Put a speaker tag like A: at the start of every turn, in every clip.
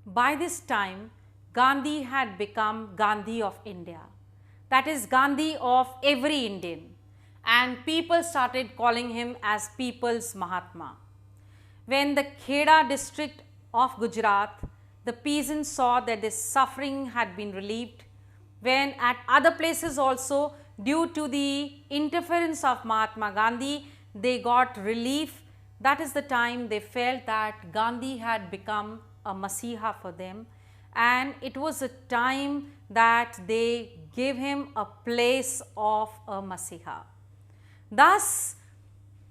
A: By this time, Gandhi had become Gandhi of India, that is Gandhi of every Indian, and people started calling him as People's Mahatma. When the Kheda district of Gujarat, the peasants saw that their suffering had been relieved, when at other places also due to the interference of Mahatma Gandhi, they got relief. That is the time they felt that Gandhi had become a Masiha for them, and it was a time that they gave him a place of a Masiha. Thus,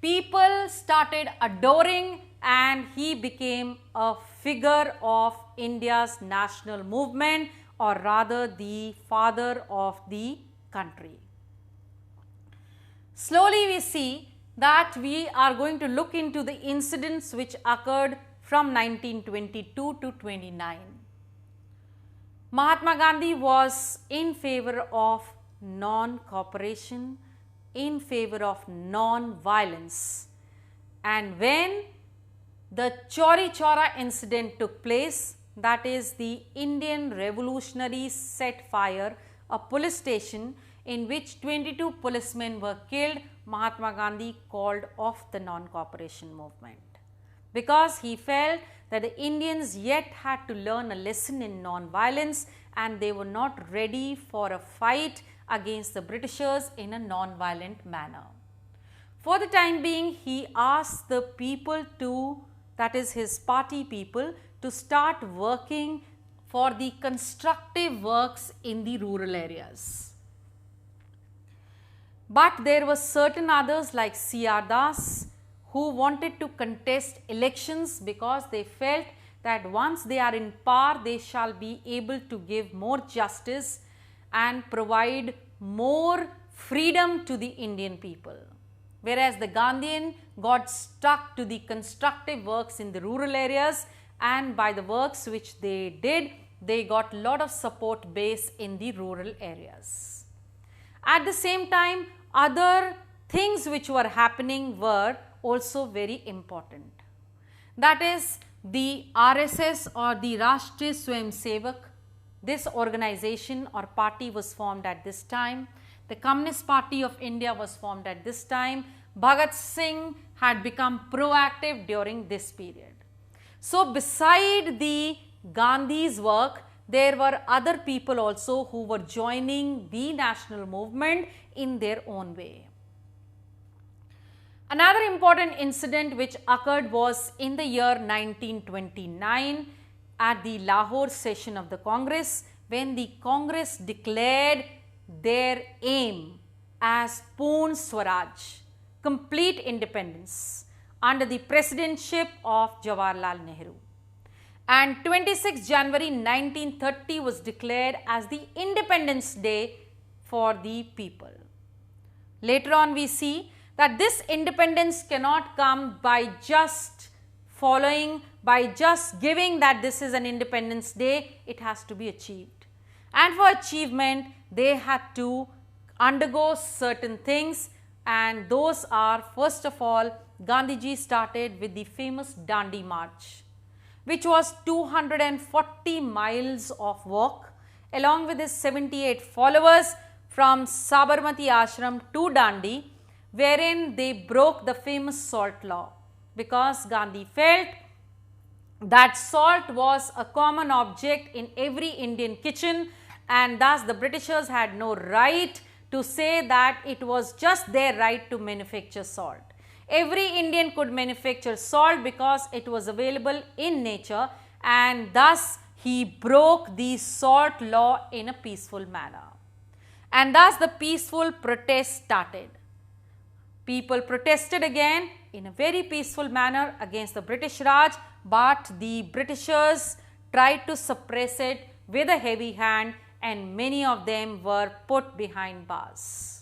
A: people started adoring and he became a figure of India's national movement, or rather the father of the country. Slowly we see that we are going to look into the incidents which occurred from 1922 to 29. Mahatma Gandhi was in favor of non-cooperation, in favor of non-violence, and when the Chauri Chaura incident took place, that is the Indian revolutionaries set fire a police station in which 22 policemen were killed, Mahatma Gandhi called off the non-cooperation movement because he felt that the Indians yet had to learn a lesson in non-violence and they were not ready for a fight against the Britishers in a non-violent manner. For the time being, he asked the people to, that is his party people, to start working for the constructive works in the rural areas. But there were certain others like C.R. Das who wanted to contest elections because they felt that once they are in power, they shall be able to give more justice and provide more freedom to the Indian people. Whereas the Gandhian got stuck to the constructive works in the rural areas, and by the works which they did, they got a lot of support base in the rural areas. At the same time, other things which were happening were also very important. That is the RSS or the Rashtriya Swayamsevak. This organization or party was formed at this time. The Communist Party of India was formed at this time. Bhagat Singh had become proactive during this period. So, beside the Gandhi's work, there were other people also who were joining the national movement in their own way. Another important incident which occurred was in the year 1929 at the Lahore session of the Congress, when the Congress declared their aim as Poorn Swaraj, complete independence, under the presidency of Jawaharlal Nehru. And 26 January 1930 was declared as the Independence Day for the people. Later on we see that this independence cannot come by just following, by just giving that this is an Independence Day, it has to be achieved. And for achievement, they had to undergo certain things, and those are, first of all, Gandhiji started with the famous Dandi March, which was 240 miles of walk along with his 78 followers from Sabarmati Ashram to Dandi, wherein they broke the famous salt law because Gandhi felt that salt was a common object in every Indian kitchen, and thus the Britishers had no right to say that it was just their right to manufacture salt. Every Indian could manufacture salt because it was available in nature, and thus he broke the salt law in a peaceful manner. And thus the peaceful protest started. People protested again in a very peaceful manner against the British Raj, but the Britishers tried to suppress it with a heavy hand, and many of them were put behind bars.